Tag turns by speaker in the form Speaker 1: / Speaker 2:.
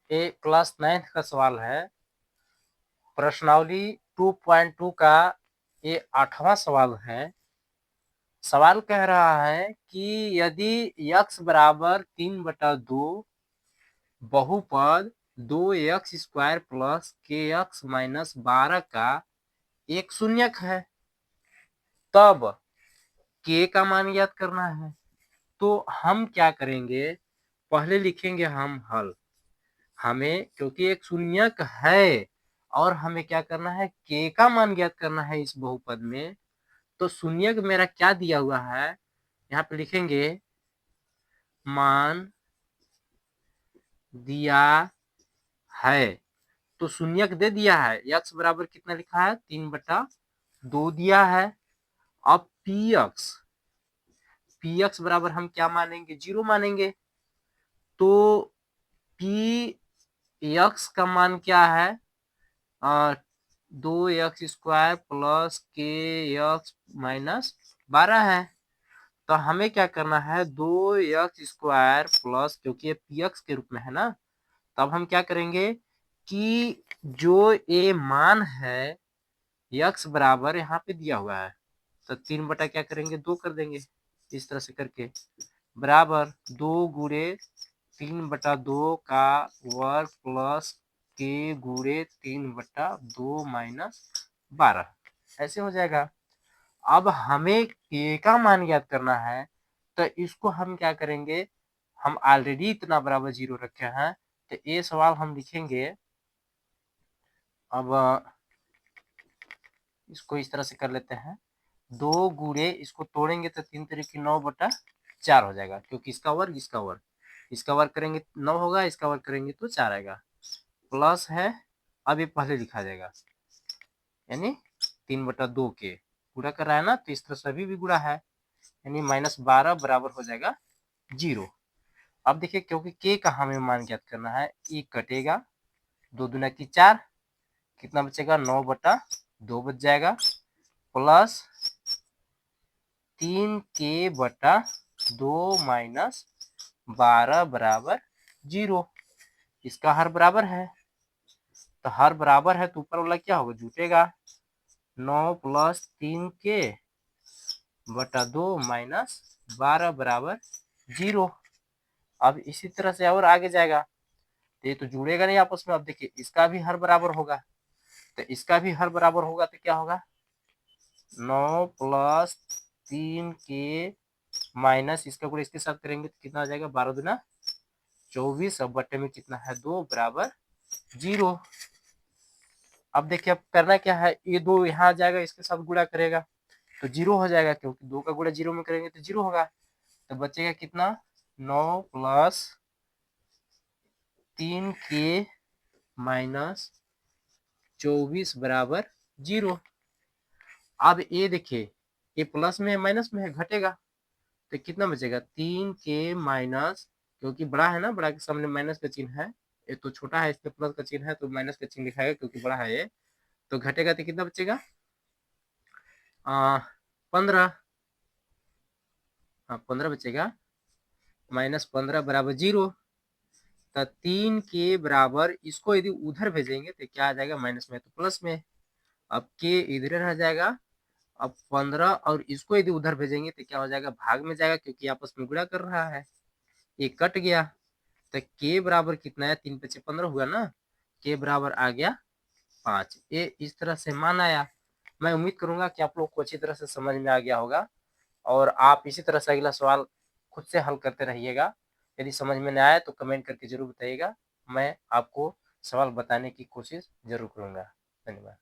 Speaker 1: ये class 9th का सवाल है। प्रश्नावली 2.2 का ये 8वां सवाल है। सवाल कह रहा है कि यदि x बराबर 3/2 बहुपद 2x² प्लस kx माइनस 12 का एक शून्यक है, तब k का मान ज्ञात करना है। तो हम क्या करेंगे, पहले लिखेंगे हम हल। हमें क्योंकि एक शून्यक है और हमें क्या करना है, k का मान ज्ञात करना है इस बहुपद में। तो शून्यक मेरा क्या दिया हुआ है, यहाँ पे लिखेंगे मान दिया है। तो शून्यक दे दिया है, x बराबर कितना लिखा है 3/2 दिया है। अब px बराबर हम क्या मानेंगे, 0 मानेंगे। तो px का मान क्या है, 2x² प्लस kx माइनस 12 है। तो हमें क्या करना है, 2x² प्लस, क्योंकि ये px के रूप में है ना, तब हम क्या करेंगे कि जो ये मान है x बराबर यहाँ पे दिया हुआ है, तो 3 बटा क्या करेंगे 2 कर देंगे, इस तरह से करके बराबर 2 गुणे 3/2 का वर्ग प्लस k गुणे 3/2 माइनस 12, ऐसे हो जाएगा। अब हमें k का मान ज्ञात करना है, तो इसको हम क्या करेंगे, हम ऑलरेडी इतना बराबर 0 रखे हैं, तो ये सवाल हम लिखेंगे। अब इसको इस तरह से कर लेते हैं, 2 गुणे इसको तोड़ेंगे तो 3 3 9/4 हो जाएगा, क्योंकि इसका वर्ग इसका वर्ग करेंगे 9 होगा, इसका वर्ग करेंगे तो 4 आएगा, प्लस है। अब ये पहले लिखा जाएगा, यानी 3/2 के गुणा कर रहा है ना, तो इस तरह से अभी भी गुणा है, यानी -12 बराबर हो जाएगा 0। अब देखिए, क्योंकि k का हमें मान ज्ञात करना है, ये कटेगा, 2 दूना की 4, कितना बचेगा 9/2 बच जाएगा, प्लस 3k/2 माइनस 12 बराबर 0। इसका हर बराबर है, तो हर बराबर है तो ऊपर वाला क्या होगा, जुटेगा। 9 प्लस 3k/2 माइनस 12 बराबर 0। अब इसी तरह से और आगे जाएगा, तो ये तो जुड़ेगा नहीं आपस में। अब देखिए, इसका भी हर बराबर होगा, तो इसका भी हर बराबर होगा, तो क्या होगा 9 प्लस 3k माइनस इसका गुणा इसके साथ करेंगे तो कितना आ जाएगा 12 दूना 24, अब बट्टे में कितना है 2 बराबर 0। अब देखिए, अब करना क्या है, ये 2 यहाँ आ जाएगा, इसके साथ गुणा करेगा तो 0 हो जाएगा, क्योंकि 2 का गुणा 0 में करेंगे तो 0 होगा। तो बचेगा कितना 9 प्लस 3k माइनस 24 बराबर 0। अब ये देखिए, ये प्लस में है माइनस में है, घटेगा, तो कितना बचेगा 3k माइनस, क्योंकि बड़ा है ना, बड़ा के सामने माइनस का चिन्ह है, ये तो छोटा है, इसमें प्लस का चिन्ह है तो माइनस का चिन्ह लिखाएगा, क्योंकि बड़ा है ये, तो घटेगा तो कितना बचेगा 15। हाँ 15 बचेगा, -15 बराबर 0। तो 3k बराबर, इसको यदि उधर भेजेंगे तो क्या आ जाएगा, माइनस में तो प्लस में, अब k इधर रह जाएगा। अब 15 और इसको यदि उधर भेजेंगे तो क्या हो जाएगा, भाग में जाएगा, क्योंकि आपस में गुणा कर रहा है, ये कट गया। तो k बराबर कितना है, 3 × 5 = 15 हुआ ना, k बराबर आ गया 5। ये इस तरह से मान आया। मैं उम्मीद करूंगा कि आप लोग को अच्छी तरह से समझ में आ गया होगा, और आप इसी तरह से अगला सवाल खुद से हल करते रहिएगा। यदि समझ में नहीं आया तो कमेंट करके जरूर बताइएगा, मैं आपको सवाल बताने की कोशिश जरूर करूंगा। धन्यवाद।